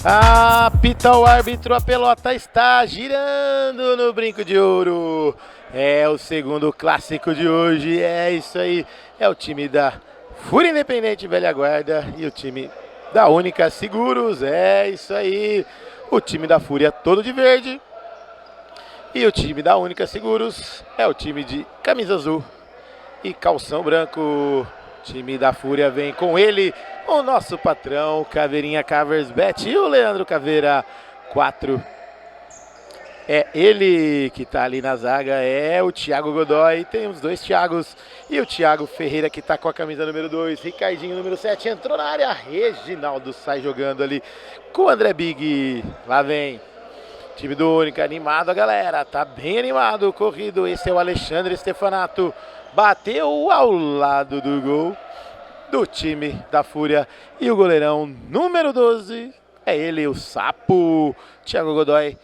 Apita o árbitro, a pelota está girando no Brinco de Ouro. É o segundo clássico de hoje, é isso aí. É o time da Fúria Independente Velha Guarda e o time da Única Seguros, é isso aí. O time da Fúria todo de verde e o time da Única Seguros é o time de camisa azul e calção branco. Time da Fúria vem com ele, o nosso patrão, Caveirinha Caversbet e o Leandro Caveira 4. É ele que tá ali na zaga, é o Thiago Godoy, tem os dois Thiagos e o Thiago Ferreira que tá com a camisa número 2, Ricardinho número 7, entrou na área, Reginaldo sai jogando ali com o André Big, lá vem. Time do Única, animado a galera, tá bem animado o corrido, esse é o Alexandre Stefanato. Bateu ao lado do gol do time da Fúria. E o goleirão número 12 é ele, o Sapo. Thiago Godoy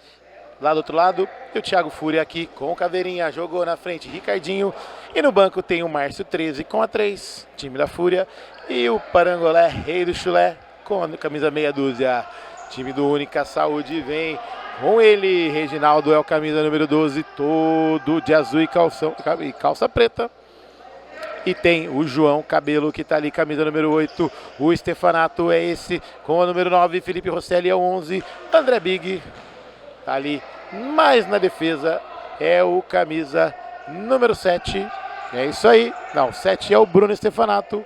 lá do outro lado. E o Thiago Fúria aqui com o Caveirinha. Jogou na frente Ricardinho. E no banco tem o Márcio 13 com a 3. Time da Fúria. E o Parangolé, rei do chulé, com a camisa meia dúzia. Time do Única Saúde vem com ele. Reginaldo é o camisa número 12. Todo de azul e calça preta. E tem o João Cabelo que tá ali, camisa número 8. O Stefanato é esse, com a número 9. Felipe Rosselli é o 11. André Big tá ali, mais na defesa é o camisa número 7. É isso aí. Não, 7 é o Bruno Stefanato.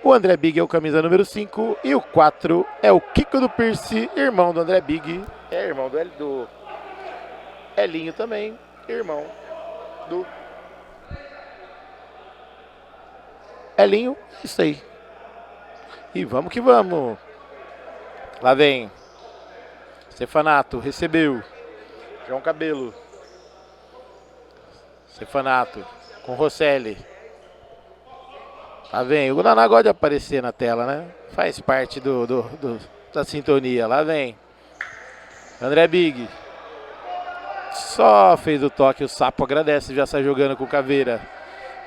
O André Big é o camisa número 5. E o 4 é o Kiko do Pierce, irmão do André Big. É irmão do Elinho também. Irmão do Elinho, isso aí. E vamos que vamos. Lá vem Stefanato, recebeu. João Cabelo. Stefanato com Rosselli. Lá vem. O Naná gosta de aparecer na tela, né? Faz parte da sintonia. Lá vem André Big. Só fez o toque. O Sapo agradece. Já sai jogando com Caveira.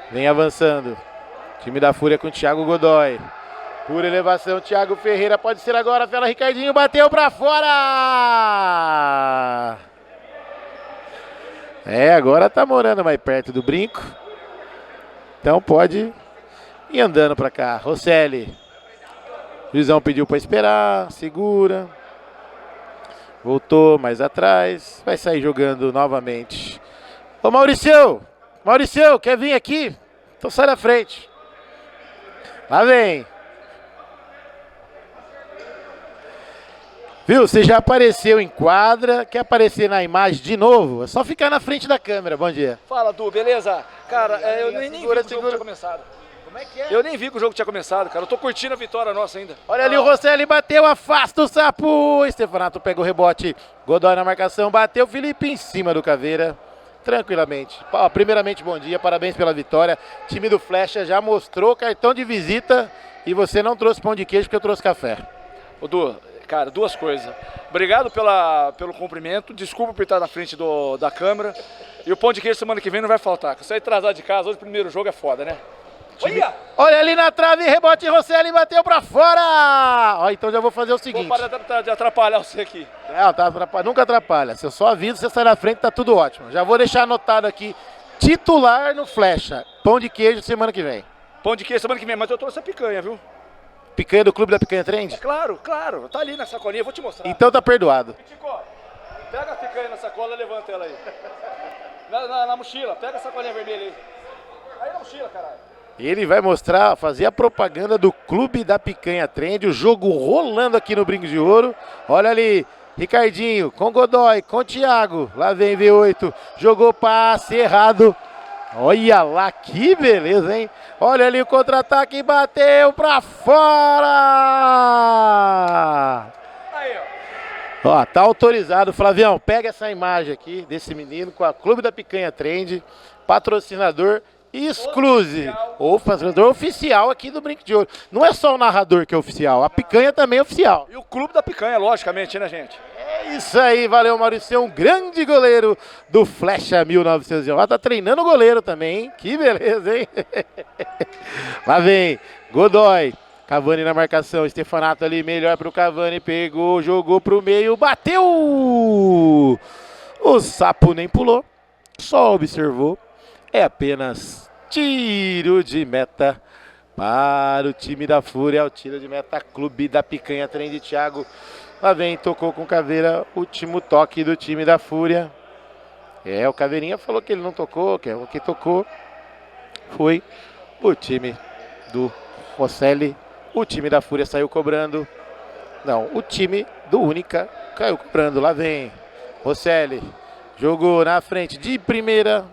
Vem avançando. Time da Fúria com o Thiago Godoy. Por elevação, Thiago Ferreira pode ser agora. Fela Ricardinho bateu pra fora. É, agora tá morando mais perto do brinco. Então pode ir andando pra cá. Rosselli. Juizão pediu pra esperar. Segura. Voltou mais atrás. Vai sair jogando novamente. Ô Mauricião! Mauricião, quer vir aqui? Então sai da frente. Lá vem. Viu? Você já apareceu em quadra. Quer aparecer na imagem de novo? É só ficar na frente da câmera. Bom dia. Fala, Du, beleza? Cara, eu nem vi que o jogo tinha começado. Como é que é? Eu nem vi que o jogo tinha começado, cara. Eu tô curtindo a vitória nossa ainda. Olha ali o Rosselli, bateu, afasta o Sapo. Stefanato pega o rebote. Godoy na marcação, bateu. Felipe em cima do Caveira. Tranquilamente. Primeiramente, bom dia, parabéns pela vitória. Time do Flecha já mostrou cartão de visita e você não trouxe pão de queijo porque eu trouxe café. Ô Du, cara, duas coisas. Obrigado pelo cumprimento, desculpa por estar na frente da câmera. E o pão de queijo semana que vem não vai faltar. Se você atrasar de casa, hoje o primeiro jogo é foda, né? Olha ali na trave, rebote, Rosselli bateu pra fora. Ó, então já vou fazer o seguinte. Vou parar de atrapalhar você aqui. Não, nunca atrapalha. Se eu só aviso, você sai na frente, tá tudo ótimo. Já vou deixar anotado aqui, titular no Flecha. Pão de queijo semana que vem. Pão de queijo semana que vem, mas eu trouxe a picanha, viu? Picanha do Clube da Picanha Trend? Claro, claro. Tá ali na sacolinha, eu vou te mostrar. Então tá perdoado. Tico, pega a picanha na sacola e levanta ela aí. Na mochila, pega a sacolinha vermelha aí. Aí na mochila, caralho. Ele vai mostrar, fazer a propaganda do Clube da Picanha Trend, o jogo rolando aqui no Brinco de Ouro. Olha ali, Ricardinho com Godoy, com Thiago, lá vem V8, jogou passe errado. Olha lá, que beleza, hein? Olha ali o contra-ataque, bateu pra fora! Aí, ó. Ó, tá autorizado, Flavião, pega essa imagem aqui desse menino com a Clube da Picanha Trend, patrocinador exclusivo, ou patrocinador oficial aqui do Brinco de Ouro. Não é só o narrador que é oficial, a picanha também é oficial. E o Clube da Picanha, logicamente, né, gente? É isso aí, valeu, Maurício, um grande goleiro do Flecha 1900. Tá treinando o goleiro também, hein? Que beleza, hein? Lá vem Godoy, Cavani na marcação, Stefanato ali, melhor pro Cavani, pegou, jogou pro meio, bateu! O Sapo nem pulou, só observou. É apenas tiro de meta para o time da Fúria. É o tiro de meta, Clube da Picanha, trem de Thiago. Lá vem, tocou com Caveira, último toque do time da Fúria. O Caveirinha falou que ele não tocou, que o que tocou foi o time do Rosselli. O time da Fúria saiu cobrando. Não, o time do Única caiu cobrando. Lá vem Rosselli. Jogou na frente de primeira.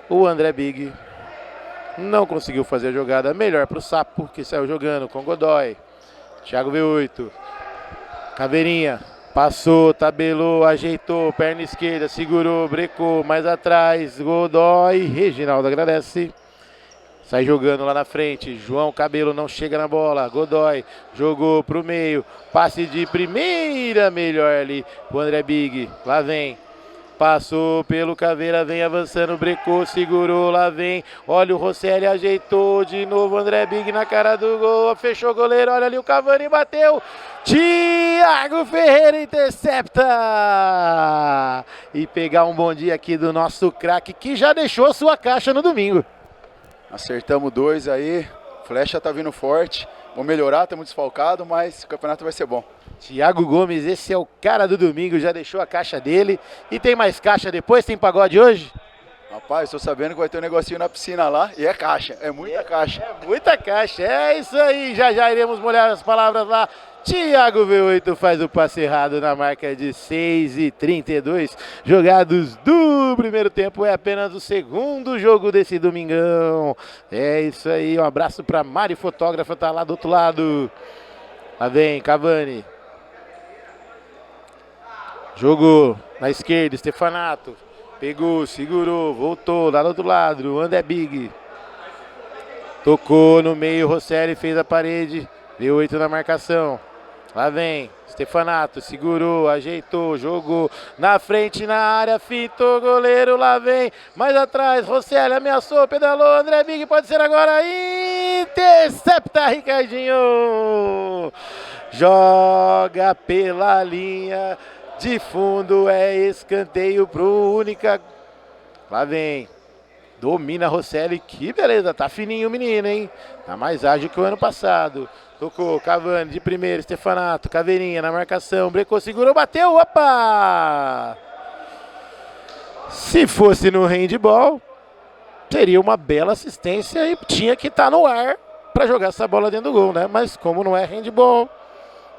O André Big não conseguiu fazer a jogada. Melhor para o Sapo, que saiu jogando com Godoy. Thiago V8. Caveirinha. Passou, tabelou, ajeitou. Perna esquerda, segurou, brecou. Mais atrás, Godoy. Reginaldo agradece. Sai jogando lá na frente, João Cabelo não chega na bola, Godoy jogou pro meio, passe de primeira, melhor ali, o André Big, lá vem, passou pelo Caveira, vem avançando, brecou, segurou, lá vem, olha o Rosselli, ajeitou de novo, André Big na cara do gol, fechou o goleiro, olha ali o Cavani, bateu, Thiago Ferreira intercepta, e pegar um bom dia aqui do nosso craque, que já deixou sua caixa no domingo. Acertamos 2 aí, Flecha tá vindo forte, vamos melhorar, estamos desfalcados, mas o campeonato vai ser bom. Thiago Gomes, esse é o cara do domingo, já deixou a caixa dele. E tem mais caixa depois? Tem pagode hoje? Rapaz, estou sabendo que vai ter um negocinho na piscina lá e é caixa, é muita caixa. É muita caixa, é isso aí, já iremos molhar as palavras lá. Thiago V8 faz o passe errado na marca de 6:32 jogados do primeiro tempo. É apenas o segundo jogo desse domingão. É isso aí, um abraço para Mari, fotógrafa, tá lá do outro lado. Lá vem Cavani. Jogou na esquerda, Stefanato. Pegou, segurou, voltou lá do outro lado. André Big. Tocou no meio, Rosselli fez a parede. V8 na marcação. Lá vem, Stefanato, segurou, ajeitou, jogou na frente, na área, fitou, goleiro, lá vem, mais atrás, Rosselli ameaçou, pedalou, André Big, pode ser agora, intercepta, Ricardinho, joga pela linha de fundo, é escanteio pro Única, lá vem. Domina Rosselli, que beleza, tá fininho o menino, hein? Tá mais ágil que o ano passado. Tocou, Cavani de primeiro, Stefanato, Caveirinha na marcação, brecou, segurou, bateu, opa! Se fosse no handball, seria uma bela assistência e tinha que estar no ar para jogar essa bola dentro do gol, né? Mas como não é handball,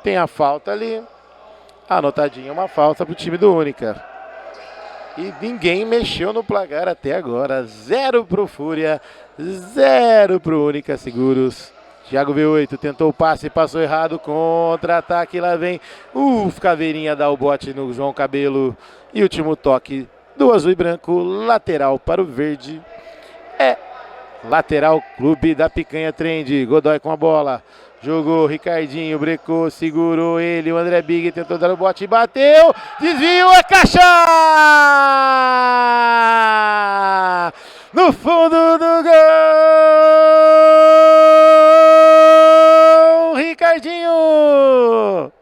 tem a falta ali, anotadinha uma falta pro time do Única. E ninguém mexeu no placar até agora. 0 pro Fúria, 0 pro Única Seguros. Thiago V8 tentou o passe, passou errado, contra-ataque, lá vem. Caveirinha dá o bote no João Cabelo. E último toque do azul e branco, lateral para o verde. É lateral, Clube da Picanha Trend. Godoy com a bola. Jogou, Ricardinho, brecou, segurou ele, o André Big tentou dar o bote, bateu, desviou, é caixa! No fundo do gol, Ricardinho!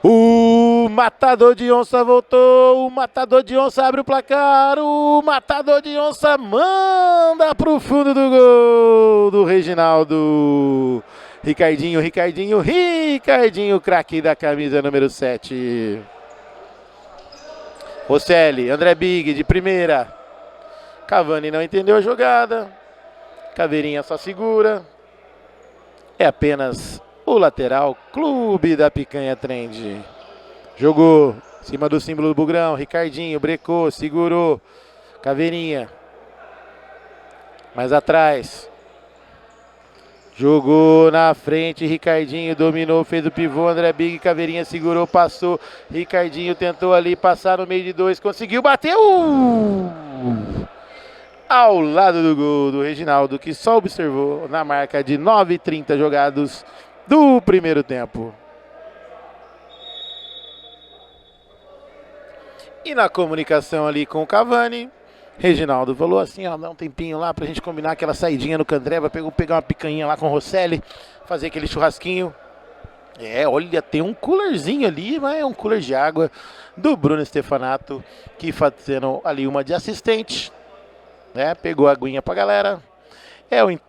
O matador de onça voltou, o matador de onça abre o placar, o matador de onça manda pro fundo do gol do Reginaldo. Ricardinho, craque da camisa número 7. Rosselli, André Big de primeira. Cavani não entendeu a jogada. Caveirinha só segura. É apenas o lateral, Clube da Picanha Trend. Jogou, em cima do símbolo do Bugrão. Ricardinho, brecou, segurou. Caveirinha. Mais atrás. Jogou na frente, Ricardinho dominou, fez o pivô, André Big, Caveirinha segurou, passou, Ricardinho tentou ali passar no meio de 2, conseguiu, bateu! Ao lado do gol do Reginaldo, que só observou na marca de 9:30 jogados do primeiro tempo. E na comunicação ali com o Cavani, Reginaldo falou assim, ó, dá um tempinho lá pra gente combinar aquela saidinha no Candreva, pegar uma picanha lá com o Rosselli, fazer aquele churrasquinho. Olha, tem um coolerzinho ali, mas é um cooler de água do Bruno Stefanato, que fazendo ali uma de assistente, né? Pegou a aguinha pra galera. O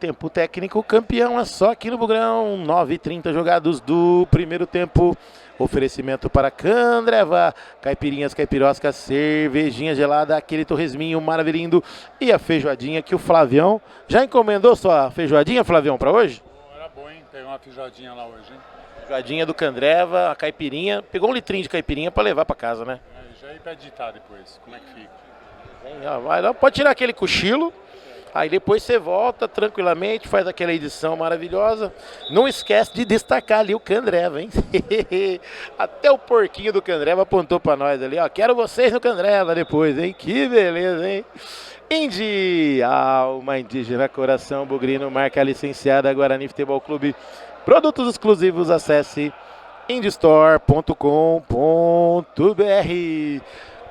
tempo técnico campeão, é só aqui no Bugrão, 9h30 jogados do primeiro tempo. Oferecimento para Candreva, caipirinhas, caipiroscas, cervejinha gelada, aquele torresminho maravilhoso e a feijoadinha que o Flavião já encomendou sua feijoadinha, Flavião, para hoje? Era bom, hein? Tem uma feijoadinha lá hoje, hein? Feijoadinha do Candreva, a caipirinha, pegou um litrinho de caipirinha para levar para casa, né? Já ia pra editar depois, como é que fica? Pode tirar aquele cochilo. Aí depois você volta tranquilamente, faz aquela edição maravilhosa. Não esquece de destacar ali o Candreva, hein? Até o porquinho do Candreva apontou pra nós ali, ó. Quero vocês no Candreva depois, hein? Que beleza, hein? Indy, alma indígena, coração bugrino, marca licenciada Guarani Futebol Clube. Produtos exclusivos, acesse indystore.com.br.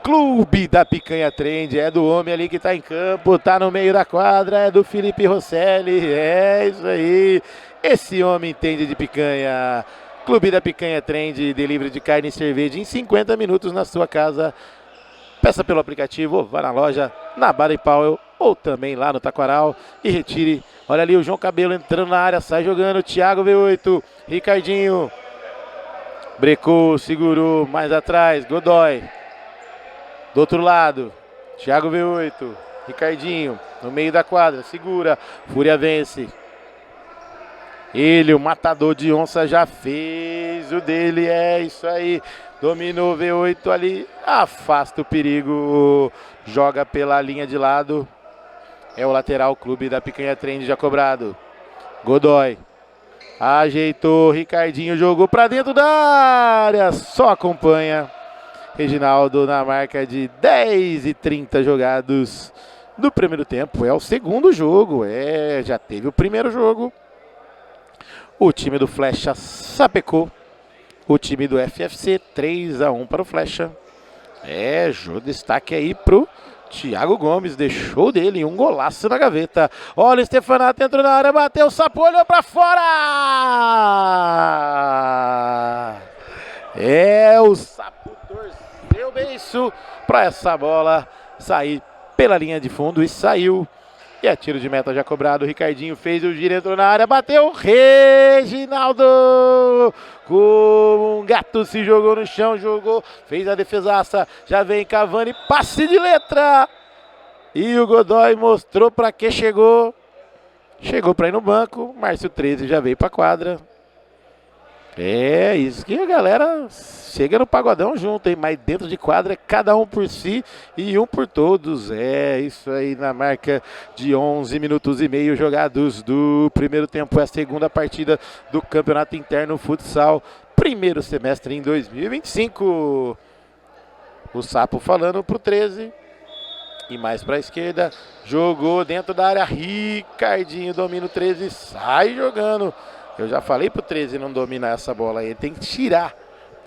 Clube da Picanha Trend, é do homem ali que tá em campo, tá no meio da quadra, é do Felipe Rosselli, é isso aí, esse homem entende de picanha. Clube da Picanha Trend, delivery de carne e cerveja em 50 minutos na sua casa. Peça pelo aplicativo, ou vá na loja, na Baden Powell, ou também lá no Taquaral e retire. Olha ali o João Cabelo entrando na área, sai jogando, Thiago V8, Ricardinho, brecou, segurou, mais atrás, Godoy. Do outro lado, Thiago V8, Ricardinho, no meio da quadra, segura, Fúria vence. Ele, o matador de onça, já fez o dele, é isso aí. Dominou V8 ali, afasta o perigo, joga pela linha de lado. É o lateral, Clube da Picanha Trend já cobrado. Godoy, ajeitou, Ricardinho jogou pra dentro da área, só acompanha. Reginaldo na marca de 10h30 jogados do primeiro tempo. É o segundo jogo, já teve o primeiro jogo. O time do Flecha sapecou o time do FFC, 3-1 para o Flecha. Destaque aí pro Thiago Gomes, deixou dele um golaço na gaveta. Olha o Stefanato, entrou na área, bateu, Sapo, olhou pra fora! O Sapo torceu beiço para essa bola sair pela linha de fundo e saiu. E é tiro de meta já cobrado, o Ricardinho fez o giro, entrou na área, bateu, Reginaldo! Com um gato se jogou no chão, fez a defesaça, já vem Cavani, passe de letra! E o Godoy mostrou para que chegou. Chegou para ir no banco, Márcio 13 já veio para quadra. Isso que a galera chega no pagodão junto, hein? Mas dentro de quadra, cada um por si e um por todos. Isso aí na marca de 11 minutos e meio jogados do primeiro tempo. É a segunda partida do Campeonato Interno Futsal, primeiro semestre em 2025. O Sapo falando pro 13. E mais pra esquerda, jogou dentro da área, Ricardinho domina o 13, sai jogando. Eu já falei pro 13 não dominar essa bola aí, ele tem que tirar,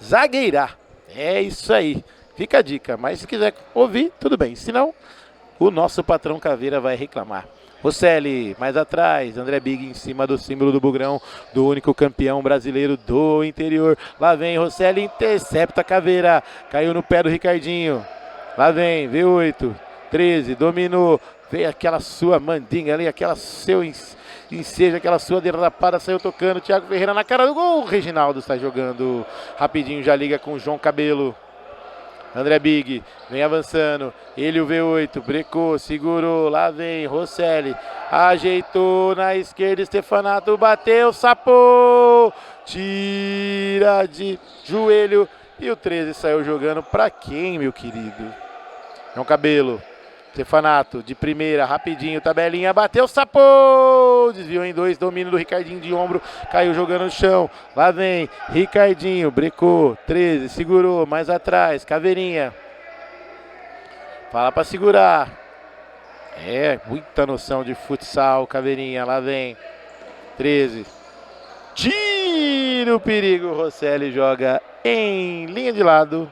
zagueirar. É isso aí, fica a dica, mas se quiser ouvir, tudo bem, senão o nosso patrão Caveira vai reclamar. Rosselli, mais atrás, André Big em cima do símbolo do Bugrão, do único campeão brasileiro do interior. Lá vem Rosselli, intercepta Caveira, caiu no pé do Ricardinho. Lá vem, V8, 13, dominou, veio aquela sua mandinga ali, aquela seu enseja, aquela sua derrapada, saiu tocando, Thiago Ferreira na cara do gol, Reginaldo está jogando rapidinho, já liga com o João Cabelo. André Big, vem avançando, ele o V8, brecou, segurou, lá vem Rosselli, ajeitou na esquerda, Stefanato bateu, Sapo, tira de joelho e o 13 saiu jogando pra quem, meu querido? João Cabelo, Stefanato de primeira, rapidinho, tabelinha, bateu, Sapo, desviou em dois, domínio do Ricardinho de ombro, caiu jogando no chão, lá vem Ricardinho, brecou, 13, segurou, mais atrás, Caveirinha, fala pra segurar, muita noção de futsal, Caveirinha, lá vem, 13, tira o perigo, Rosselli joga em linha de lado,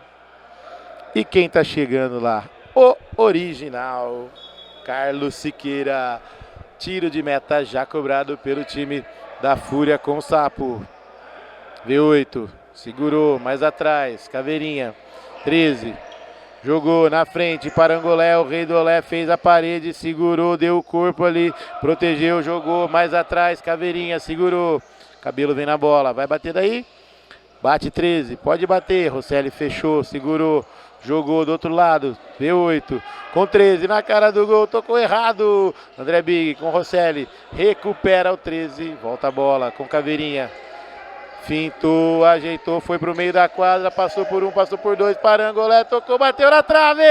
e quem tá chegando lá? o original. Carlos Siqueira. Tiro de meta já cobrado pelo time da Fúria com o Sapo. V8. Segurou mais atrás. Caveirinha. 13. Jogou na frente, Parangolé, o Rei do Olé fez a parede, segurou, deu o corpo ali, protegeu, jogou mais atrás, Caveirinha, segurou, Cabelo vem na bola, vai bater daí, bate 13, pode bater, Rosselli fechou, segurou, jogou do outro lado, V8, com 13, na cara do gol, tocou errado, André Big com Rosselli, recupera o 13, volta a bola com Caveirinha. Fintou, ajeitou, foi pro meio da quadra, passou por um, passou por dois, Parangolé, tocou, bateu na trave!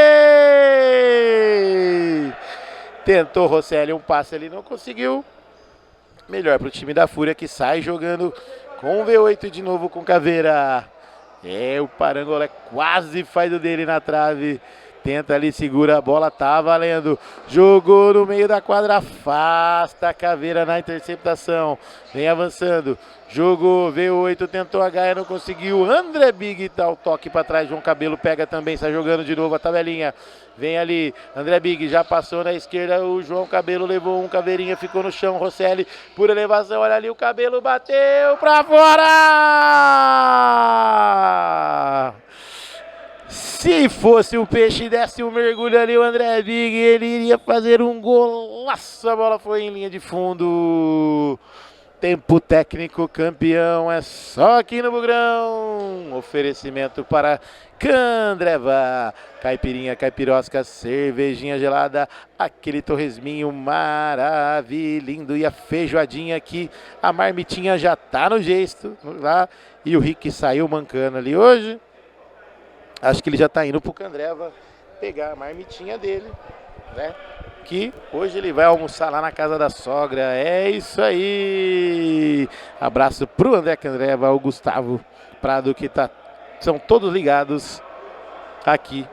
Tentou Rosselli um passe ali, não conseguiu. Melhor pro time da Fúria que sai jogando com o V8 de novo com Caveira. O Parangolé quase faz o dele na trave. Tenta ali, segura a bola, tá valendo. Jogou no meio da quadra, afasta a Caveira na interceptação. Vem avançando. Jogou, V8, tentou a Gaia, não conseguiu. André Big dá o toque para trás. João Cabelo pega também, está jogando de novo a tabelinha. Vem ali, André Big já passou na esquerda. O João Cabelo levou um, Caveirinha ficou no chão. Rosselli por elevação, olha ali, o Cabelo bateu para fora! Se fosse o Peixe e desse um mergulho ali, o André Big, ele iria fazer um golaço. A bola foi em linha de fundo. Tempo técnico campeão é só aqui no Bugrão. Oferecimento para Candreva. Caipirinha, caipirosca, cervejinha gelada, aquele torresminho maravilhoso. E a feijoadinha aqui, a marmitinha já tá no jeito lá. E o Rick saiu mancando ali hoje. Acho que ele já tá indo pro Candreva pegar a marmitinha dele, né? Que hoje ele vai almoçar lá na casa da sogra. É isso aí. Abraço pro André Candreva, o Gustavo Prado, que são todos ligados aqui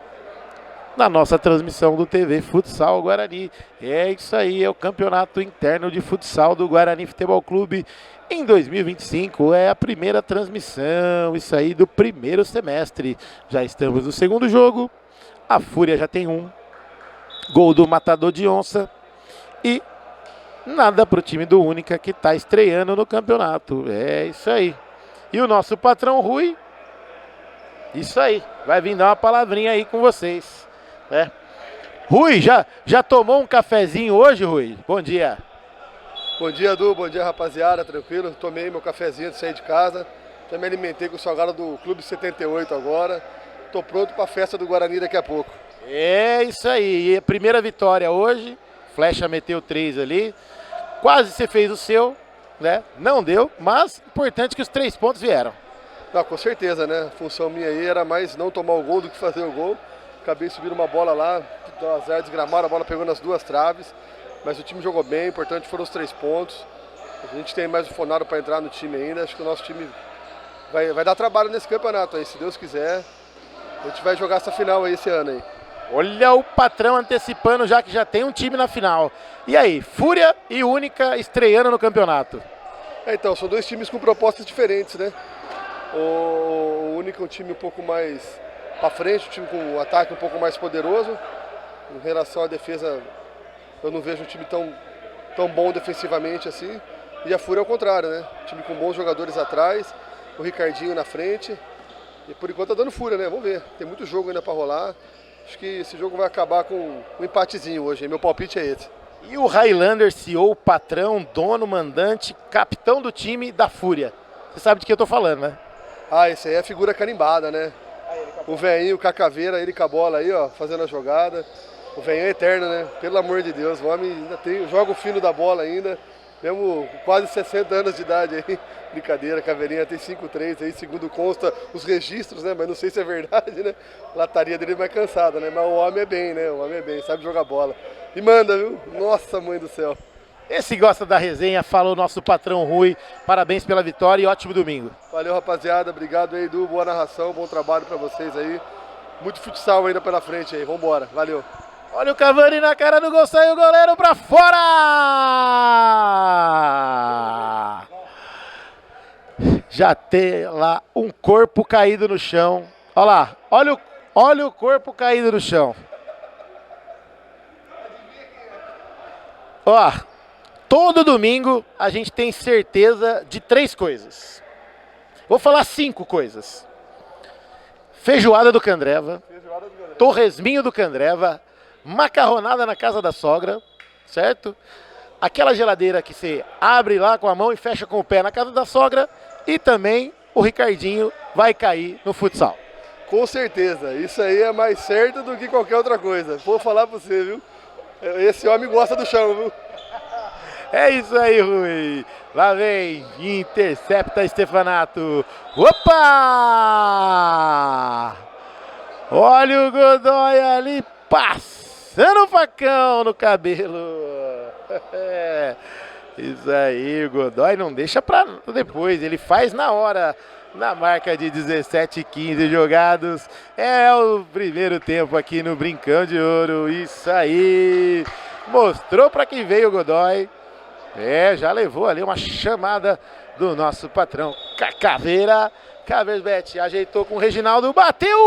na nossa transmissão do TV Futsal Guarani. É isso aí, é o campeonato interno de futsal do Guarani Futebol Clube em 2025. É a primeira transmissão, isso aí, do primeiro semestre. Já estamos no segundo jogo. A Fúria já tem um gol do Matador de Onça e nada pro time do Única, que tá estreando no campeonato. É isso aí. E o nosso patrão Rui, isso aí, vai vir dar uma palavrinha aí com vocês, né? Rui, já tomou um cafezinho hoje, Rui? Bom dia. Bom dia, Edu. Bom dia, rapaziada. Tranquilo? Tomei meu cafezinho de sair de casa. Já me alimentei com o salgado do Clube 78 agora. Tô pronto para a festa do Guarani daqui a pouco. É isso aí. E a primeira vitória hoje. Flecha meteu 3 ali. Quase você fez o seu, né? Não deu, mas importante que os 3 pontos vieram. Não, com certeza, né? A função minha aí era mais não tomar o gol do que fazer o gol. Acabei subindo uma bola lá, deu azar, desgramaram, a bola pegou nas 2 traves. Mas o time jogou bem, importante foram os 3 pontos. A gente tem mais o Fonaro para entrar no time ainda. Acho que o nosso time vai dar trabalho nesse campeonato aí, se Deus quiser. A gente vai jogar essa final aí esse ano aí. Olha o patrão antecipando já que já tem um time na final. E aí, Fúria e Única estreando no campeonato. Então, são 2 times com propostas diferentes, né? O Única é um time um pouco mais para frente, um time com um ataque um pouco mais poderoso. Em relação à defesa, eu não vejo um time tão bom defensivamente assim. E a Fúria é o contrário, né? Um time com bons jogadores atrás, o Ricardinho na frente. E por enquanto tá dando Fúria, né? Vamos ver. Tem muito jogo ainda para rolar. Acho que esse jogo vai acabar com um empatezinho hoje. Meu palpite é esse. E o Highlander, CEO, patrão, dono, mandante, capitão do time da Fúria. Você sabe de que eu tô falando, né? Ah, esse aí é a figura carimbada, né? O velhinho com a caveira, ele com a bola aí, ó, fazendo a jogada. O velhinho é eterno, né? Pelo amor de Deus, o homem ainda joga o fino da bola ainda. Mesmo com quase 60 anos de idade aí. Brincadeira, Caveirinha tem 5-3 aí, segundo consta os registros, né? Mas não sei se é verdade, né? A lataria dele é mais cansada, né? Mas o homem é bem, né? O homem é bem, sabe jogar bola. E manda, viu? Nossa, mãe do céu. Esse gosta da resenha, falou nosso patrão Rui. Parabéns pela vitória e ótimo domingo. Valeu, rapaziada. Obrigado aí, Edu. Boa narração, bom trabalho pra vocês aí. Muito futsal ainda pela frente aí. Vambora. Valeu. Olha o Cavani na cara do gol, saiu o goleiro pra fora! Já tem lá um corpo caído no chão. Olha lá, olha o corpo caído no chão. Ó, todo domingo a gente tem certeza de 3 coisas. Vou falar 5 coisas. Feijoada do Candreva, torresminho do Candreva, macarronada na casa da sogra, certo? Aquela geladeira que você abre lá com a mão e fecha com o pé na casa da sogra, e também o Ricardinho vai cair no futsal. Com certeza, isso aí é mais certo do que qualquer outra coisa. Vou falar pra você, viu? Esse homem gosta do chão, viu? É isso aí, Rui. Lá vem, intercepta Stefanato. Opa! Olha o Godoy ali passando o facão no cabelo. Isso aí, o Godoy não deixa pra depois, ele faz na hora. Na marca de 17-15 jogados. É o primeiro tempo aqui no Brincão de Ouro. Isso aí. Mostrou pra quem veio o Godoy. Já levou ali uma chamada do nosso patrão Caveira. Caversbet ajeitou com o Reginaldo, bateu!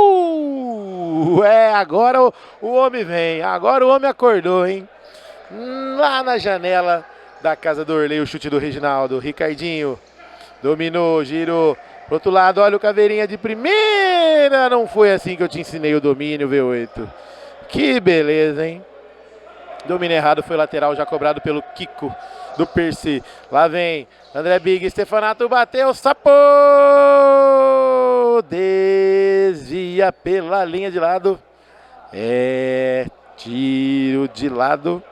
Agora o homem vem, agora o homem acordou, hein? Lá na janela da casa do Orley, o chute do Reginaldo. Ricardinho dominou, girou pro outro lado, olha o Caveirinha de primeira. Não foi assim que eu te ensinei o domínio, V8. Que beleza, hein? Domínio errado, foi lateral, já cobrado pelo Kiko do Percy. Lá vem André Big, Stefanato bateu, sapou! Desvia pela linha de lado. Tiro de lado.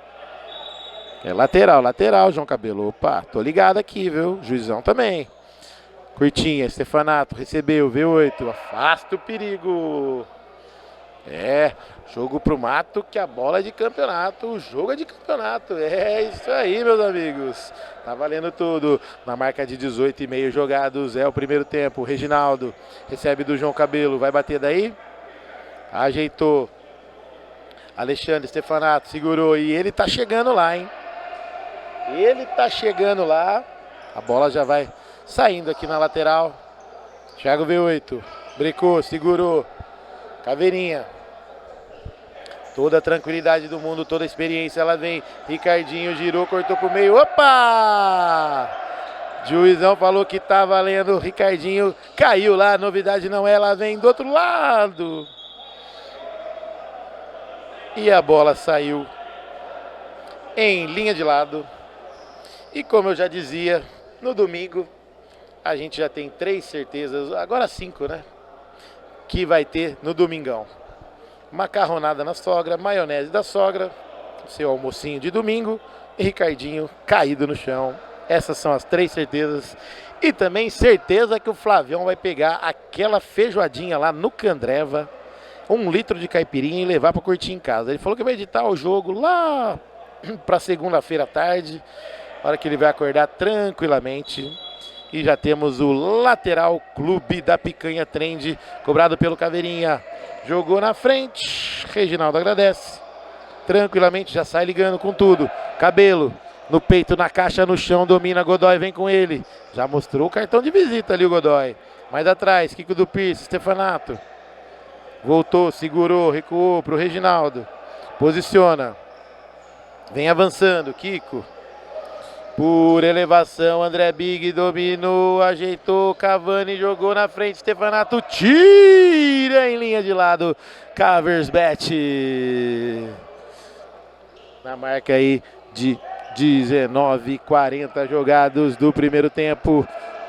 Lateral, João Cabelo. Opa, tô ligado aqui, viu? Juizão também. Curtinha, Stefanato recebeu, V8, afasta o perigo. Jogo pro mato, que a bola é de campeonato, o jogo é de campeonato. É isso aí, meus amigos. Tá valendo tudo. Na marca de 18,5 jogados, é o primeiro tempo. Reginaldo recebe do João Cabelo, vai bater daí. Ajeitou. Alexandre Stefanato segurou e ele tá chegando lá, hein? Ele tá chegando lá. A bola já vai saindo aqui na lateral. Thiago V8. Brecou, segurou. Caveirinha. Toda a tranquilidade do mundo, toda a experiência, ela vem. Ricardinho girou, cortou pro meio. Opa! Juizão falou que tá valendo. Ricardinho caiu lá, novidade não é, ela vem do outro lado. E a bola saiu em linha de lado. E como eu já dizia, no domingo a gente já tem 3 certezas, agora 5, né? Que vai ter no domingão. Macarronada na sogra, maionese da sogra, seu almocinho de domingo e Ricardinho caído no chão. Essas são as 3 certezas. E também certeza que o Flavião vai pegar aquela feijoadinha lá no Candreva, 1 litro de caipirinha e levar para curtir em casa. Ele falou que vai editar o jogo lá para segunda-feira à tarde, hora que ele vai acordar tranquilamente. E já temos o lateral Clube da Picanha Trend, cobrado pelo Caveirinha. Jogou na frente, Reginaldo agradece. Tranquilamente, já sai ligando com tudo. Cabelo, no peito, na caixa, no chão, domina Godoy, vem com ele. Já mostrou o cartão de visita ali o Godoy. Mais atrás, Kiko do Pierce, Stefanato. Voltou, segurou, recuou pro Reginaldo. Posiciona. Vem avançando, Kiko. Por elevação, André Big dominou, ajeitou, Cavani jogou na frente, Stefanato tira em linha de lado, Caversbet. Na marca aí de 19:40 jogados do primeiro tempo.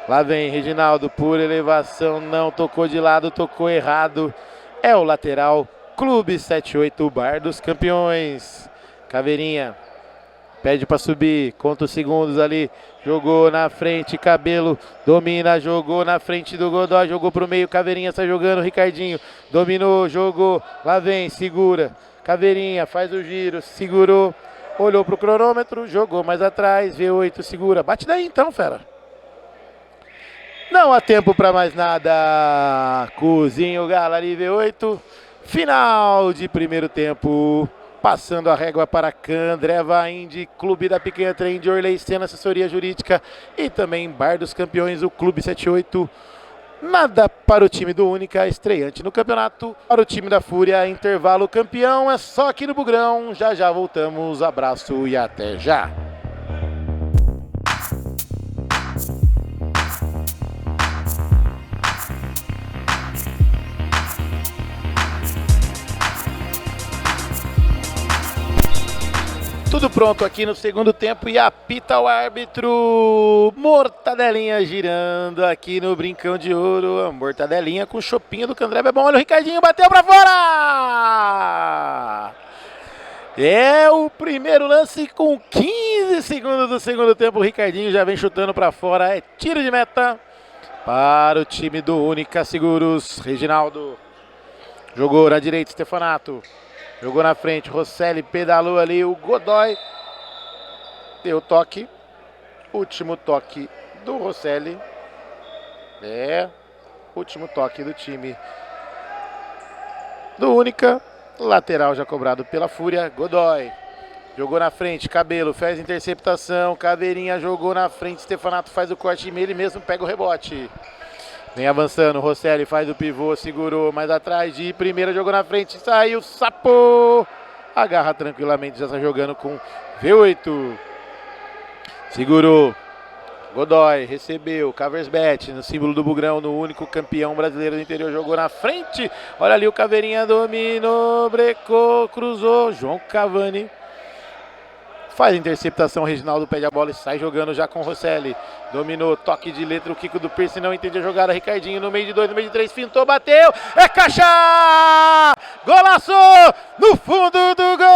Lá vem Reginaldo, por elevação, não tocou de lado, tocou errado. É o lateral, Clube 78, Bar dos Campeões. Caveirinha. Pede para subir, conta os segundos ali, jogou na frente, Cabelo, domina, jogou na frente do Godoy, jogou pro meio, Caveirinha está jogando, Ricardinho, dominou, jogou, lá vem, segura, Caveirinha faz o giro, segurou, olhou pro cronômetro, jogou mais atrás, V8 segura, bate daí então, fera. Não há tempo para mais nada, cozinha o Galo ali, V8, final de primeiro tempo. Passando a régua para Candreva Indy, Clube da Picanha Trend, Orley Sena, assessoria jurídica e também Bar dos Campeões, o Clube 78, nada para o time do Única, estreante no campeonato. Para o time da Fúria, intervalo campeão, é só aqui no Bugrão. Já já voltamos, abraço e até já. Tudo pronto aqui no segundo tempo e apita o árbitro. Mortadelinha girando aqui no Brincão de Ouro. A mortadelinha com o chopinho do Candreva é bom. Olha o Ricardinho, bateu pra fora! É o primeiro lance com 15 segundos do segundo tempo. O Ricardinho já vem chutando pra fora. É tiro de meta para o time do Única Seguros. Reginaldo jogou na direita, Stefanato. Jogou na frente, Rosselli pedalou ali, o Godoy deu toque, último toque do Rosselli, último toque do time do Única, lateral já cobrado pela Fúria, Godoy, jogou na frente, Cabelo fez interceptação, Caveirinha jogou na frente, Stefanato faz o corte e ele mesmo pega o rebote. Vem avançando, Rosselli faz o pivô, segurou mais atrás de primeira, jogou na frente, saiu, Sapo! Agarra tranquilamente, já está jogando com V8. Segurou, Godoy, recebeu, Caversbet, no símbolo do Bugrão, no único campeão brasileiro do interior, jogou na frente. Olha ali o Caveirinha, dominou, brecou, cruzou, João Cavani. Faz a interceptação, Reginaldo pede a bola e sai jogando já com o Rosselli. Dominou, toque de letra, o Kiko do Pierce não entende a jogada. Ricardinho no meio de 2, no meio de 3, fintou, bateu. É caixa! Golaço! No fundo do gol!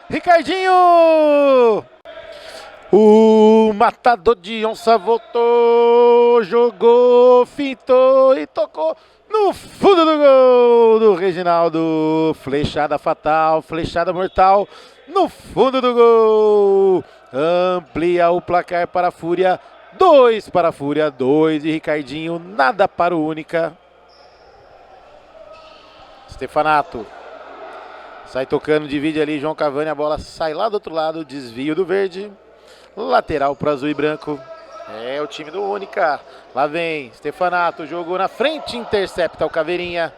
Ricardinho! O matador de onça voltou, jogou, fintou e tocou no fundo do gol do Reginaldo. Flechada fatal, flechada mortal no fundo do gol. Amplia o placar para a Fúria. 2 para a Fúria, 2 de Ricardinho, nada para o Única. Stefanato. Sai tocando, divide ali João Cavani, a bola sai lá do outro lado, desvio do verde. Lateral para o azul e branco. É o time do Única. Lá vem Stefanato, jogou na frente, intercepta o Caveirinha.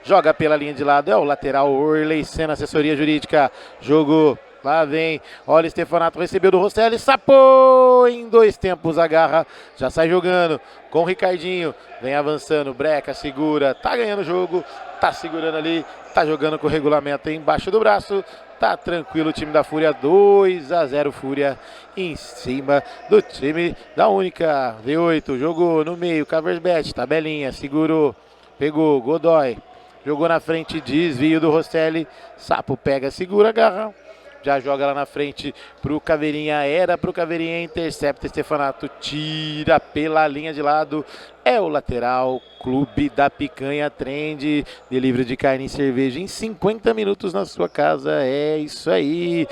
Joga pela linha de lado, é o lateral Orley Senna, assessoria jurídica. Jogou, lá vem, olha o Stefanato, recebeu do Rosselli, sapou em 2 tempos, agarra, já sai jogando com o Ricardinho. Vem avançando, breca, segura, tá ganhando o jogo, tá segurando ali, tá jogando com o regulamento embaixo do braço. Tá tranquilo o time da Fúria, 2-0 Fúria em cima do time da Única. V8, jogou no meio, Caversbet, tabelinha, segurou, pegou, Godoy, jogou na frente, desvio do Rosselli, Sapo pega, segura, agarra, já joga lá na frente pro Caveirinha, era pro Caveirinha, intercepta, Stefanato tira pela linha de lado, é o lateral, Clube da Picanha, Trend, delivery de carne e cerveja em 50 minutos na sua casa, é isso aí,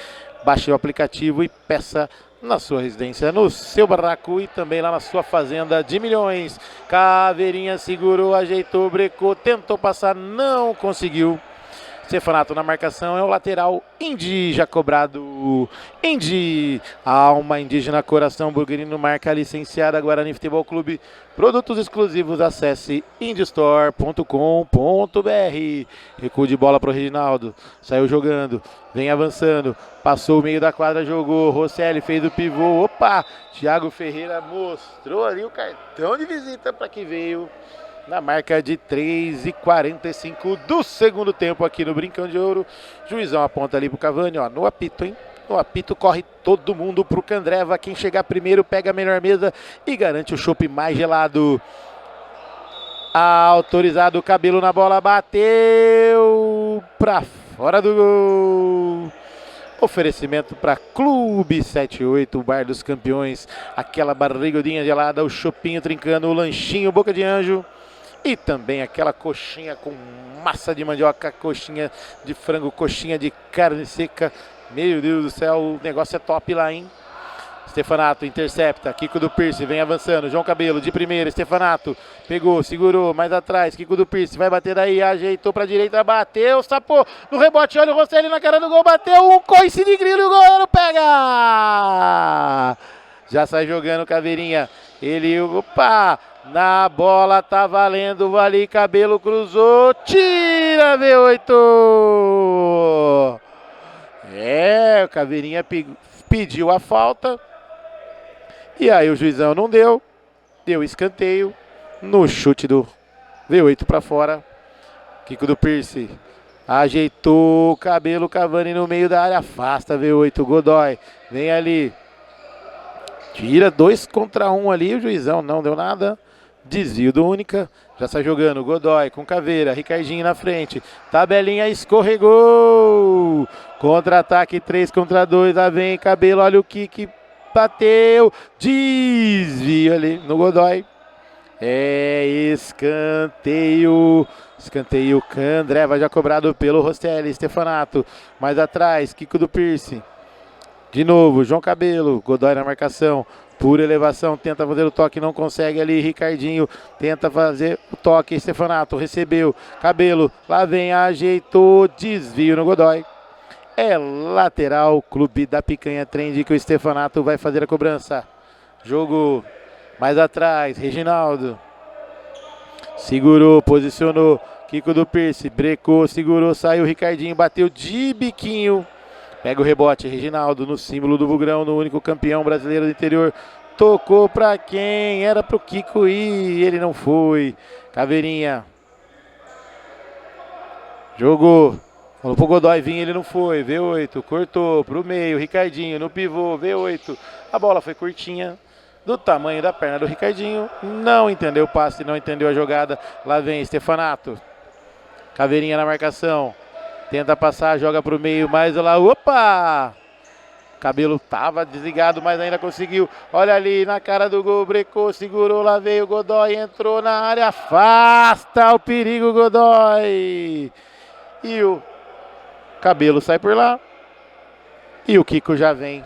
baixe o aplicativo e peça na sua residência, no seu barraco e também lá na sua fazenda de milhões. Caveirinha segurou, ajeitou, brecou, tentou passar, não conseguiu. Stefanato na marcação, é o lateral Indy, já cobrado. Indy, alma indígena, coração burguerino, marca licenciada, Guarani Futebol Clube. Produtos exclusivos, acesse indystore.com.br. Recuo de bola para o Reginaldo, saiu jogando, vem avançando, passou o meio da quadra, jogou, Rosselli fez o pivô, opa, Thiago Ferreira mostrou ali o cartão de visita para que veio. Na marca de 3:45 do segundo tempo aqui no Brincão de Ouro. Juizão aponta ali pro Cavani, ó, no apito, hein? No apito corre todo mundo pro Candreva. Quem chegar primeiro pega a melhor mesa e garante o chopp mais gelado. Autorizado o Cabelo na bola, bateu pra fora do gol. Oferecimento para Clube 78, o Bar dos Campeões. Aquela barrigudinha gelada, o chopinho trincando, o lanchinho Boca de Anjo. E também aquela coxinha com massa de mandioca, coxinha de frango, coxinha de carne seca. Meu Deus do céu, o negócio é top lá, hein? Stefanato intercepta, Kiko do Pierce vem avançando, João Cabelo de primeira, Stefanato pegou, segurou, mais atrás, Kiko do Pierce vai bater daí, ajeitou pra direita, bateu, sapou no rebote, olha o Rosselli na cara do gol, bateu, um coice de grilo e o goleiro pega! Já sai jogando Caveirinha. Ele, opa! Na bola tá valendo, ali Cabelo cruzou, tira V8! O Caveirinha pediu a falta. E aí o juizão não deu. Deu escanteio no chute do V8 para fora. Kiko do Pierce. Ajeitou o Cabelo, Cavani no meio da área. Afasta V8, Godoy. Vem ali. Tira 2 contra 1 ali. O juizão não deu nada. Desvio do Única. Já sai jogando Godoy com Caveira. Ricardinho na frente. Tabelinha escorregou. Contra-ataque 3 contra 2. Lá vem Cabelo. Olha o kick. Bateu. Desvio ali no Godoy. Escanteio. Escanteio Candreva já cobrado pelo Rostelli. Stefanato. Mais atrás. Kiko do Pierce. De novo, João Cabelo. Godoy na marcação. Pura elevação, tenta fazer o toque, não consegue ali, Ricardinho, tenta fazer o toque, Stefanato, recebeu, Cabelo, lá vem, ajeitou, desvio no Godoy. É lateral, Clube da Picanha Trend, que o Stefanato vai fazer a cobrança. Jogo mais atrás, Reginaldo. Segurou, posicionou, Kiko do Pierce, brecou, segurou, saiu, Ricardinho, bateu de biquinho. Pega o rebote, Reginaldo no símbolo do Bugrão, no único campeão brasileiro do interior. Tocou pra quem? Era pro Kiko ir, ele não foi. Caveirinha. Jogou. Falou pro Godoy vir, ele não foi. V8, cortou pro meio, Ricardinho no pivô, V8. A bola foi curtinha, do tamanho da perna do Ricardinho. Não entendeu o passe, não entendeu a jogada. Lá vem Stefanato. Caveirinha na marcação. Tenta passar, joga pro meio, mais lá, opa! Cabelo tava desligado, mas ainda conseguiu. Olha ali na cara do gol, brecou, segurou, lá veio o Godoy, entrou na área, afasta o perigo, Godoy! E o Cabelo sai por lá. E o Kiko já vem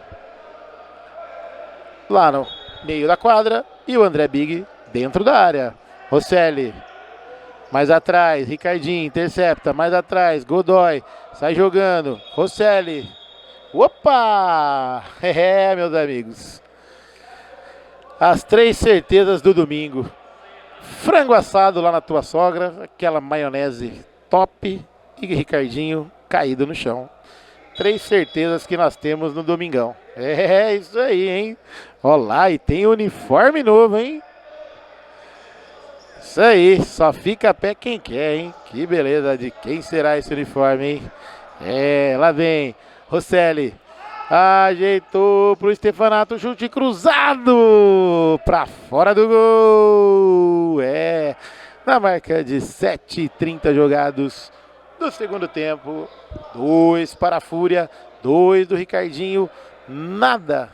lá no meio da quadra. E o André Big dentro da área. Roselli. Mais atrás, Ricardinho, intercepta, mais atrás, Godoy, sai jogando, Roselli, opa! Meus amigos, as 3 certezas do domingo, frango assado lá na tua sogra, aquela maionese top e Ricardinho caído no chão. 3 certezas que nós temos no domingão, isso aí, hein? Olha lá, e tem uniforme novo, hein? Isso aí, só fica a pé quem quer, hein? Que beleza, de quem será esse uniforme, hein? Lá vem, Roselli, ajeitou pro Stefanato, chute cruzado, pra fora do gol, na marca de 7:30 jogados do segundo tempo, 2 para a Fúria, 2 do Ricardinho, nada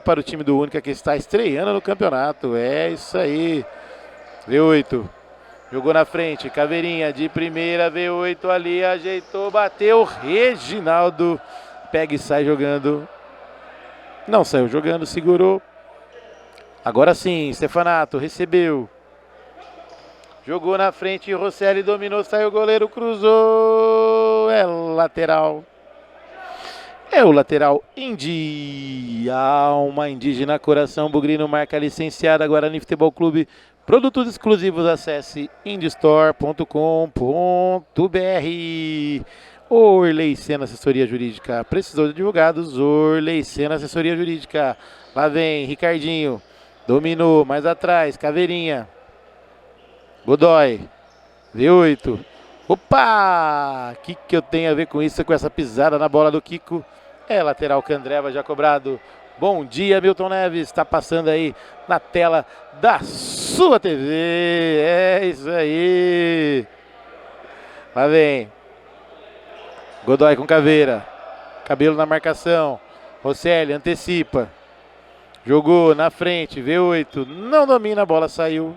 para o time do Única que está estreando no campeonato, isso aí. V8, jogou na frente, Caveirinha de primeira, V8 ali, ajeitou, bateu, Reginaldo, pega e sai jogando, não saiu jogando, segurou, agora sim, Stefanato, recebeu, jogou na frente, Roselli dominou, saiu o goleiro, cruzou, lateral. É o lateral Indi, alma indígena, coração bugrino, marca licenciada, Guarani Futebol Clube. Produtos exclusivos, acesse indistore.com.br. Orley Sena Assessoria Jurídica. Precisou de advogados? Orley Sena Assessoria Jurídica. Lá vem Ricardinho. Dominou, mais atrás, Caveirinha. Godoy. V8. Opa! O que eu tenho a ver com isso, com essa pisada na bola do Kiko? Lateral Candreva já cobrado. Bom dia, Milton Neves. Está passando aí na tela da sua TV. Isso aí. Lá vem. Godoy com Caveira. Cabelo na marcação. Roselli antecipa. Jogou na frente. V8. Não domina, a bola saiu.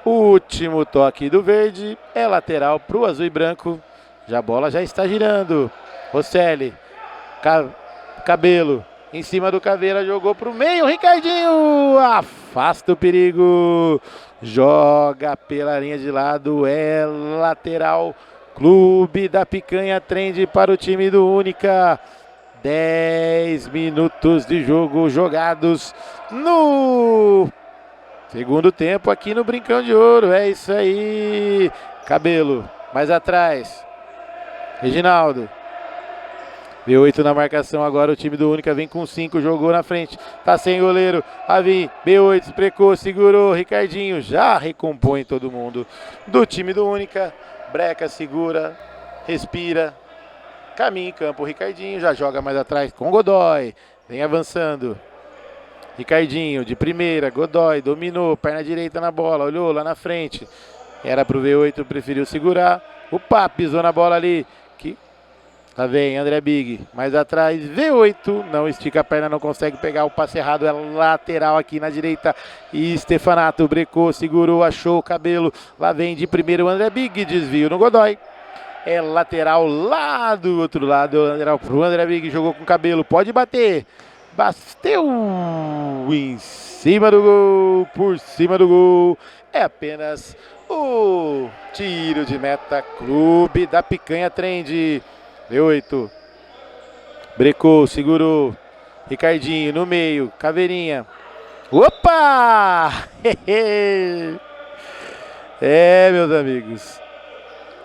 Último toque do verde. Lateral para o azul e branco. A bola já está girando. Roselli. Cabelo. Em cima do Caveira, jogou pro meio, Ricardinho, afasta o perigo, joga pela linha de lado, lateral, Clube da Picanha Trend para o time do Única, 10 minutos de jogo jogados no segundo tempo aqui no Brincão de Ouro. É isso aí. Cabelo, mais atrás. Reginaldo. V8 na marcação agora, o time do Única vem com 5, jogou na frente, tá sem goleiro, Avim, B8, esprecou, segurou, Ricardinho já recompõe todo mundo do time do Única, Breca segura, respira, caminha em campo, Ricardinho já joga mais atrás com Godoy, vem avançando, Ricardinho de primeira, Godoy dominou, perna direita na bola, olhou lá na frente, era pro V8, preferiu segurar, opa, pisou na bola ali, lá vem André Big, mais atrás, V8, não estica a perna, não consegue pegar o passe errado, é lateral aqui na direita, e Stefanato brecou, segurou, achou o cabelo, lá vem de primeiro o André Big, desvio no Godoy, é lateral lá do outro lado, lateral pro André Big, jogou com o cabelo, pode bater, bateu em cima do gol, por cima do gol, é apenas o tiro de meta, Clube da Picanha Trend. V8, brecou, segurou, Ricardinho no meio, Caveirinha, opa! É, meus amigos,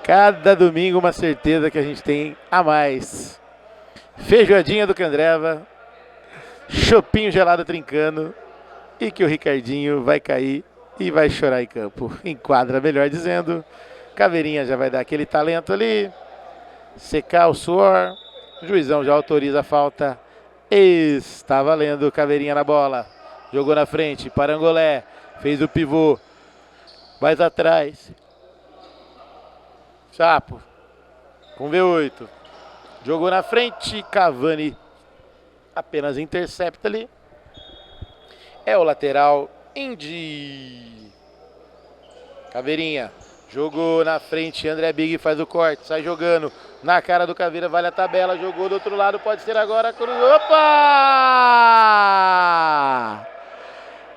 cada domingo uma certeza que a gente tem a mais, feijoadinha do Candreva, chopinho gelado trincando, e que o Ricardinho vai cair e vai chorar em campo, em quadra, melhor dizendo, Caveirinha já vai dar aquele talento ali, secar o suor, o juizão já autoriza a falta, está valendo, Caveirinha na bola, jogou na frente, Parangolé, fez o pivô, mais atrás, Chapo, com V8, jogou na frente, Cavani, apenas intercepta ali, é o lateral, Indy, Caveirinha, jogou na frente, André Big faz o corte, sai jogando na cara do Caveira, vale a tabela, jogou do outro lado, pode ser agora, cruzou, opa!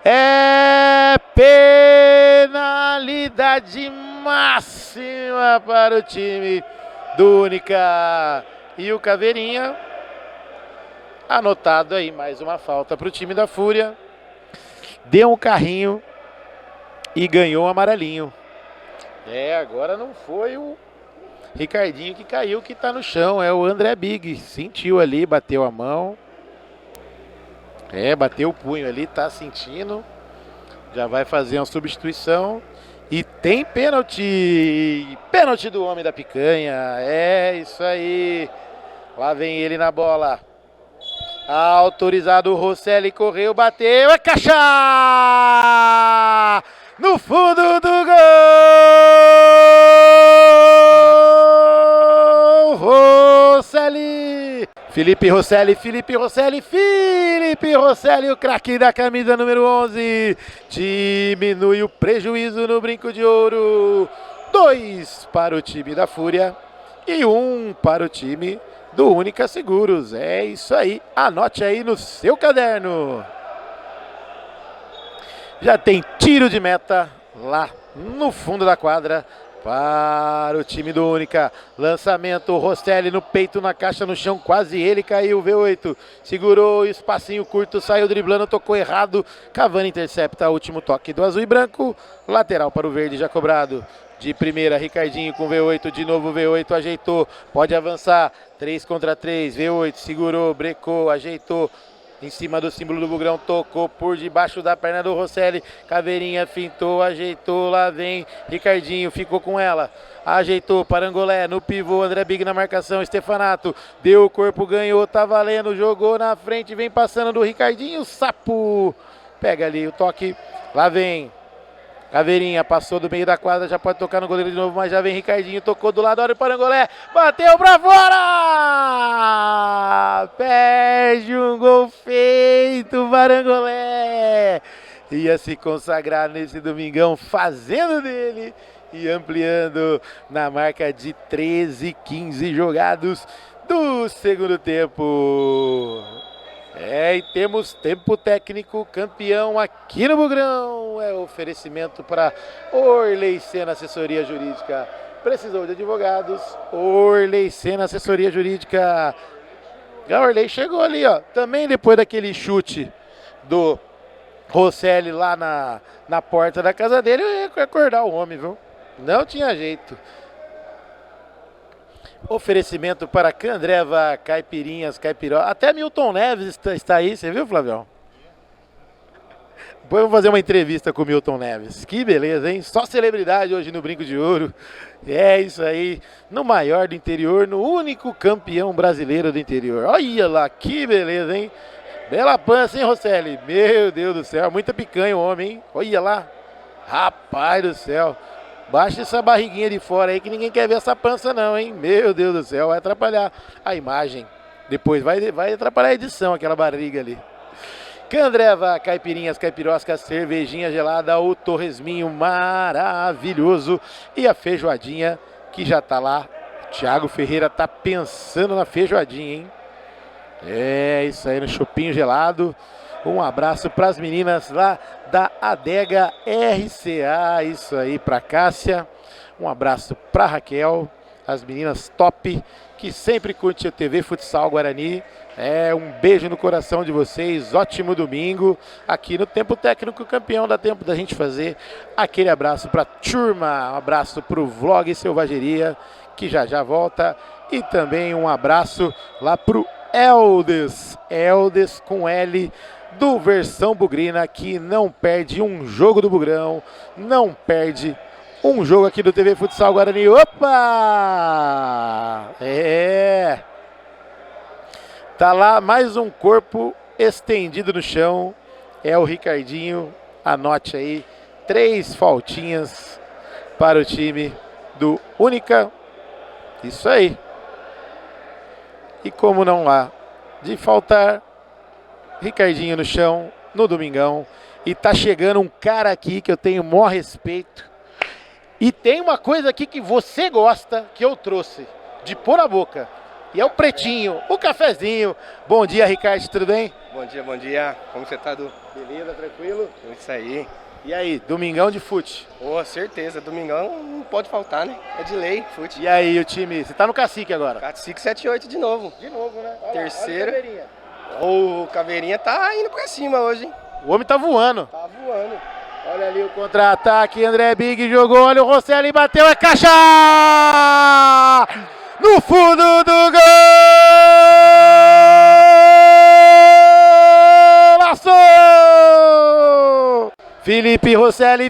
É penalidade máxima para o time do Única e o Caveirinha, anotado aí mais uma falta para o time da Fúria, deu um carrinho e ganhou um amarelinho. É, agora não foi o Ricardinho que caiu, que tá no chão, é o André Big, sentiu ali, bateu a mão, bateu o punho ali, tá sentindo, já vai fazer uma substituição e tem pênalti, pênalti do homem da picanha, é isso aí, lá vem ele na bola, autorizado o Rosselli, correu, bateu, é caixa! No fundo do gol, Rosselli, Felipe Rosselli, o craque da camisa número 11, diminui o prejuízo no Brinco de Ouro, 2 para o time da Fúria e 1 para o time do Única Seguros, é isso aí, anote aí no seu caderno. Já tem tiro de meta lá no fundo da quadra para o time do Única. Lançamento, Rosselli no peito, na caixa, no chão, quase ele caiu. V8 segurou, espacinho curto, saiu driblando, tocou errado. Cavani intercepta, último toque do azul e branco. Lateral para o verde já cobrado. De primeira, Ricardinho com V8, de novo V8, ajeitou, pode avançar. 3 contra 3, V8 segurou, brecou, ajeitou. Em cima do símbolo do Bugrão, tocou por debaixo da perna do Rosselli, Caveirinha fintou, ajeitou, lá vem Ricardinho, ficou com ela, ajeitou, Parangolé, no pivô, André Big na marcação, Stefanato, deu o corpo, ganhou, tá valendo, jogou na frente, vem passando do Ricardinho, Sapo, pega ali o toque, lá vem Caveirinha, passou do meio da quadra, já pode tocar no goleiro de novo, mas já vem Ricardinho, tocou do lado, olha o Parangolé, bateu pra fora! Perde um gol feito, Parangolé! Ia se consagrar nesse domingão, fazendo dele e ampliando na marca de 13-15 jogados do segundo tempo. E temos tempo técnico campeão aqui no Bugrão. É oferecimento para Orley Sena Assessoria Jurídica. Precisou de advogados? Orley Sena Assessoria Jurídica. Gaorley chegou ali, ó. Também depois daquele chute do Rosselli lá na porta da casa dele, eu ia acordar o homem, viu? Não tinha jeito. Oferecimento para Candreva, caipirinhas, caipiró. Até Milton Neves está aí, você viu, Flavião? Depois eu vou fazer uma entrevista com o Milton Neves. Que beleza, hein? Só celebridade hoje no Brinco de Ouro. É isso aí. No maior do interior, no único campeão brasileiro do interior. Olha lá, que beleza, hein? Bela pança, hein, Rosselli? Meu Deus do céu, muita picanha o homem, hein? Olha lá. Rapaz do céu. Baixa essa barriguinha de fora aí que ninguém quer ver essa pança não, hein? Meu Deus do céu, vai atrapalhar a imagem. Depois vai atrapalhar a edição, aquela barriga ali. Candreva, caipirinhas, caipiroscas, cervejinha gelada, o torresminho maravilhoso e a feijoadinha que já tá lá. O Thiago Ferreira tá pensando na feijoadinha, hein? É isso aí, no chopinho gelado. Um abraço para as meninas lá da Adega RCA, isso aí, para Cássia. Um abraço para Raquel, as meninas top, que sempre curte a TV Futsal Guarani. Um beijo no coração de vocês, ótimo domingo aqui no Tempo Técnico Campeão. Dá tempo da gente fazer aquele abraço para a turma, um abraço para o Vlog Selvageria, que já volta. E também um abraço lá para o Eldes com L, do Versão Bugrina, que não perde um jogo do Bugrão, não perde um jogo aqui do TV Futsal Guarani. Opa! Tá lá mais um corpo estendido no chão, é o Ricardinho, anote aí, 3 faltinhas para o time do Única, isso aí. E como não há de faltar, Ricardinho no chão, no domingão. E tá chegando um cara aqui que eu tenho o maior respeito. E tem uma coisa aqui que você gosta, que eu trouxe, de pôr na boca. E é o pretinho, o cafezinho. Bom dia, Ricardo, tudo bem? Bom dia. Como você tá, Du? Beleza, tranquilo? Isso aí. E aí, domingão de fute? Certeza. Domingão não pode faltar, né? É de lei, fute. E aí, o time? Você tá no cacique agora? Cacique 7-8 de novo. De novo, né? Olha Terceiro. Olha O Caveirinha tá indo pra cima hoje, hein? o homem tá voando. Tá voando. Olha ali o contra-ataque, André Big jogou, olha o Rosselli, bateu, é caixa! No fundo do gol! Laçou! Felipe Rosselli!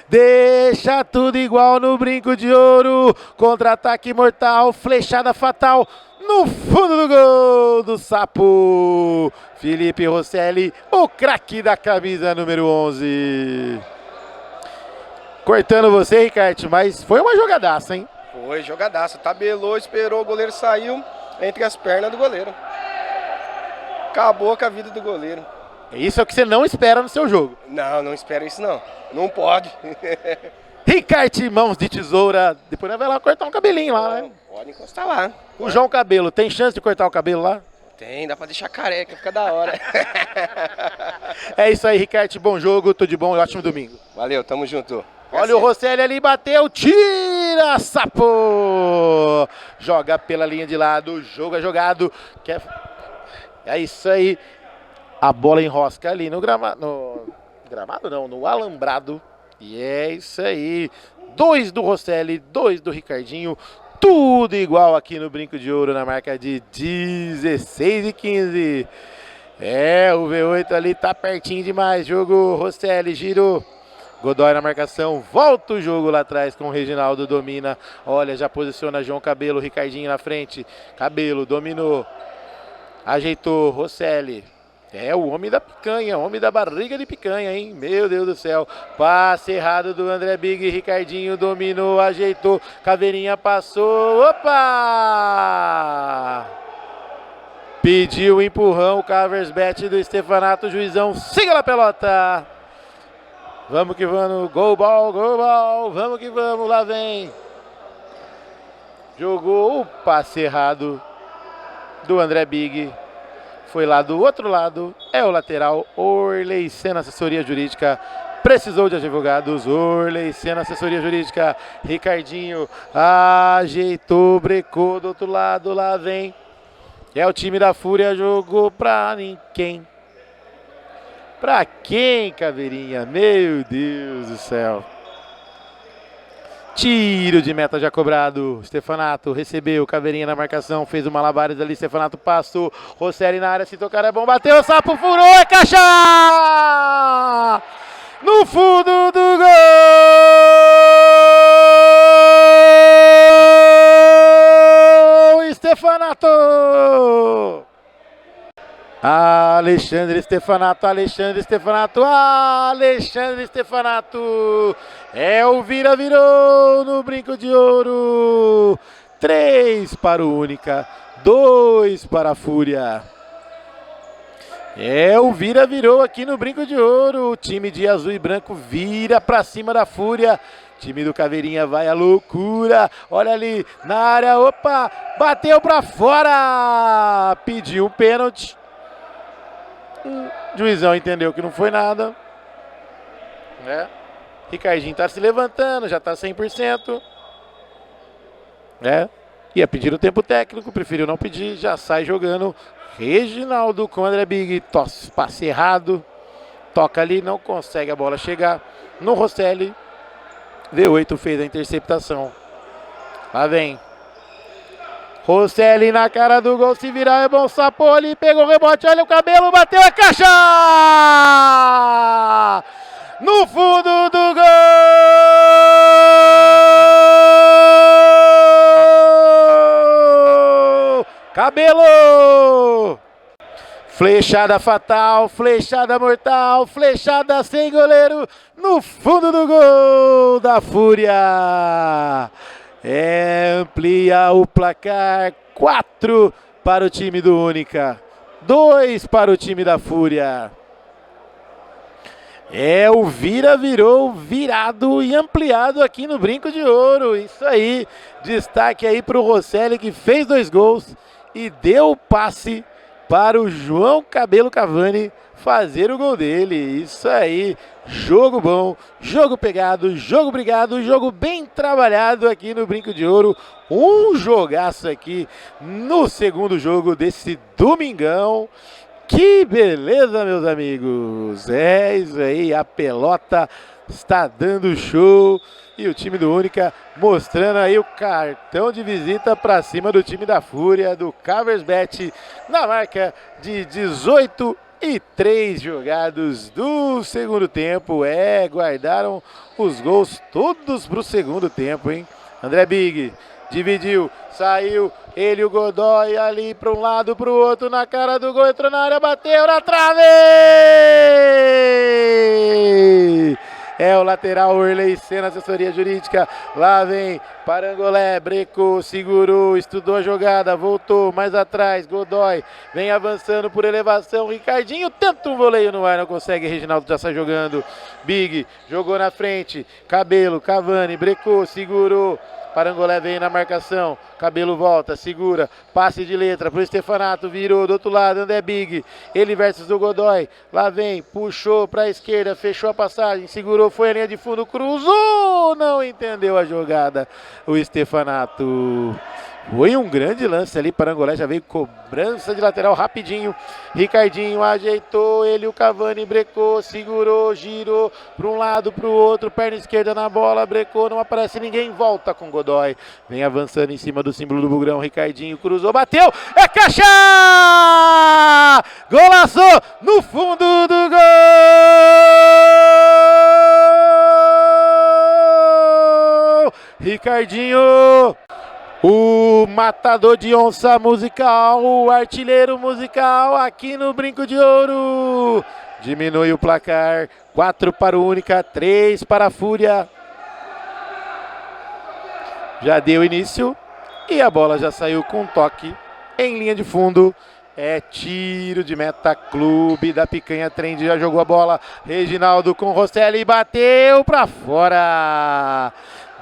Deixa tudo igual no Brinco de Ouro. Contra-ataque mortal, flechada fatal no fundo do gol do Sapo. Felipe Rosselli, o craque da camisa número 11. Cortando você, Ricardo, mas foi uma jogadaça, hein? Foi jogadaça. Tabelou, esperou, o goleiro saiu entre as pernas do goleiro. Acabou com a vida do goleiro. Isso é o que você não espera no seu jogo. Não espera isso não. Não pode. Ricardo, mãos de tesoura. Depois vai lá cortar um cabelinho lá, né? Pode encostar lá. O João Cabelo, tem chance de cortar o cabelo lá? Tem, dá pra deixar careca, fica da hora. É isso aí, Ricardo, bom jogo, tudo de bom e ótimo domingo. Valeu, tamo junto. Olha o Rosselli ali, bateu, tira, Sapo! Joga pela linha de lado, jogo é jogado. É isso aí. A bola enrosca ali no gramado. No alambrado. E é isso aí. 2 do Rosselli, 2 do Ricardinho. Tudo igual aqui no Brinco de Ouro na marca de 16-15. O V8 ali tá pertinho demais. Jogo Rosselli, giro. Godoy na marcação, volta o jogo lá atrás com o Reginaldo, domina. Olha, já posiciona João Cabelo, Ricardinho na frente. Cabelo, dominou. Ajeitou, Rosselli. O homem da picanha, o homem da barriga de picanha, hein? Meu Deus do céu. Passe errado do André Big, Ricardinho dominou, ajeitou. Caveirinha passou, opa! Pediu o empurrão, o Caversbet do Stefanato, juizão, siga a pelota. Vamos que vamos, gol ball, vamos que vamos, lá vem. Jogou o passe errado do André Big. Foi lá do outro lado, é o lateral, Orley Sena, assessoria jurídica. Precisou de advogados, Orley, Senna, assessoria jurídica, Ricardinho, ajeitou, brecou do outro lado, lá vem. É o time da Fúria, jogou pra ninguém. Pra quem, Caveirinha? Meu Deus do céu. Tiro de meta já cobrado. Stefanato recebeu, Caveirinha na marcação, fez o malabares ali, Stefanato passou, Rosselli na área, se tocar é bom, bateu, o sapo furou, é caixa! No fundo do gol! Stefanato! Alexandre Stefanato, Alexandre Stefanato, Alexandre Stefanato. É o virou no brinco de ouro. 3 para o Única, 2 para a Fúria. É o virou aqui no brinco de ouro. O time de azul e branco vira para cima da Fúria. Time do Caveirinha vai à loucura. Olha ali na área, opa, bateu para fora. Pediu um pênalti. Juizão entendeu que não foi nada. Ricardinho tá se levantando, já tá 100%. Ia pedir o tempo técnico, preferiu não pedir, já sai jogando. Reginaldo com André Big, passe errado. Toca ali, não consegue a bola chegar no Rosselli. V8 fez a interceptação. Lá vem Rosselli na cara do gol, se virar é bom, Sapoli, pegou o rebote, olha o Cabelo, bateu a caixa! No fundo do gol! Cabelo! Flechada fatal, flechada mortal, flechada sem goleiro, no fundo do gol da Fúria! Amplia o placar, 4 para o time do Única, 2 para o time da Fúria. É o virou virado e ampliado aqui no brinco de ouro. Isso aí, destaque aí para o Rosselli, que fez 2 gols e deu o passe para o João Cabelo Cavani fazer o gol dele. Isso aí, jogo bom, jogo pegado, jogo brigado, jogo bem trabalhado aqui no brinco de ouro. Um jogaço aqui no segundo jogo desse domingão. Que beleza, meus amigos. É isso aí, a pelota está dando show. E o time do Única mostrando aí o cartão de visita para cima do time da Fúria, do Caversbet, na marca de 18-3 jogados do segundo tempo. Guardaram os gols todos para o segundo tempo, hein? André Big dividiu, saiu, ele e o Godoy ali para um lado, para o outro, na cara do gol, entrou na área, bateu na trave! É o lateral Orley Senna, assessoria jurídica. Lá vem Parangolé, brecou, segurou, estudou a jogada, voltou mais atrás. Godoy vem avançando por elevação. Ricardinho tenta um voleio no ar, não consegue. Reginaldo já sai jogando. Big jogou na frente. Cabelo, Cavani, brecou, segurou. Parangolé vem na marcação, Cabelo volta, segura, passe de letra pro Stefanato, virou do outro lado, André Big, ele versus o Godoy, lá vem, puxou pra esquerda, fechou a passagem, segurou, foi a linha de fundo, cruzou, não entendeu a jogada, o Stefanato. Foi um grande lance ali, Parangolé já veio cobrança de lateral rapidinho. Ricardinho ajeitou, ele o Cavani brecou, segurou, girou para um lado, para o outro, perna esquerda na bola, brecou, não aparece ninguém, volta com Godoy. Vem avançando em cima do símbolo do Bugrão, Ricardinho cruzou, bateu, é caixa! Golaço no fundo do gol! Ricardinho! O matador de onça musical, o artilheiro musical aqui no Brinco de Ouro. Diminui o placar, 4 para o Única, 3 para a Fúria. Já deu início e a bola já saiu com um toque em linha de fundo. É tiro de meta, Clube da Picanha Trend já jogou a bola. Reginaldo com Rosselli, bateu para fora.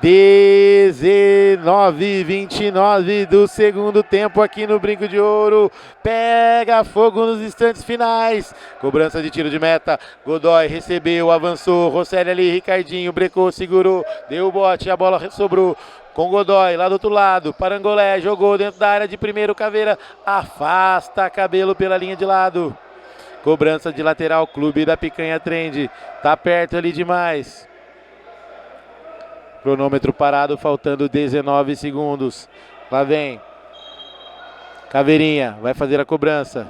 19:29 do segundo tempo aqui no Brinco de Ouro. Pega fogo nos instantes finais. Cobrança de tiro de meta. Godoy recebeu, avançou. Rosselli ali, Ricardinho, brecou, segurou. Deu o bote, a bola sobrou com Godoy, lá do outro lado. Parangolé jogou dentro da área de primeiro. Caveira afasta Cabelo pela linha de lado. Cobrança de lateral, Clube da Picanha Trend. Tá perto ali demais. Cronômetro parado, faltando 19 segundos. Lá vem Caveirinha, vai fazer a cobrança.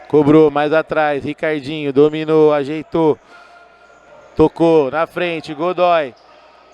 Cobrou mais atrás, Ricardinho dominou, ajeitou. Tocou na frente, Godoy.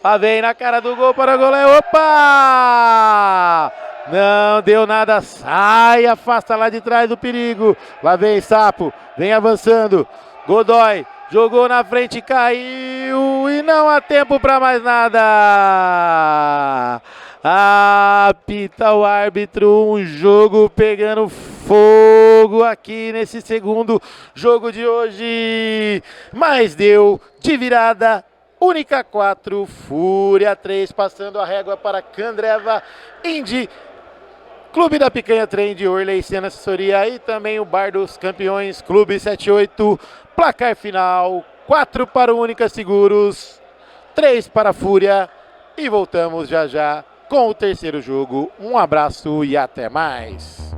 Lá vem na cara do gol para o goleiro. Opa! Não deu nada, sai, afasta lá de trás do perigo. Lá vem Sapo, vem avançando. Godoy jogou na frente, caiu e não há tempo para mais nada. Apita o árbitro, um jogo pegando fogo aqui nesse segundo jogo de hoje. Mas deu de virada, Única 4, Fúria 3, passando a régua para Candreva, Indy, Clube da Picanha Trend, Orley Sena Assessoria e também o Bar dos Campeões, Clube 78. Placar final, 4 para o Única Seguros, 3 para a Fúria. E voltamos já já com o terceiro jogo. Um abraço e até mais.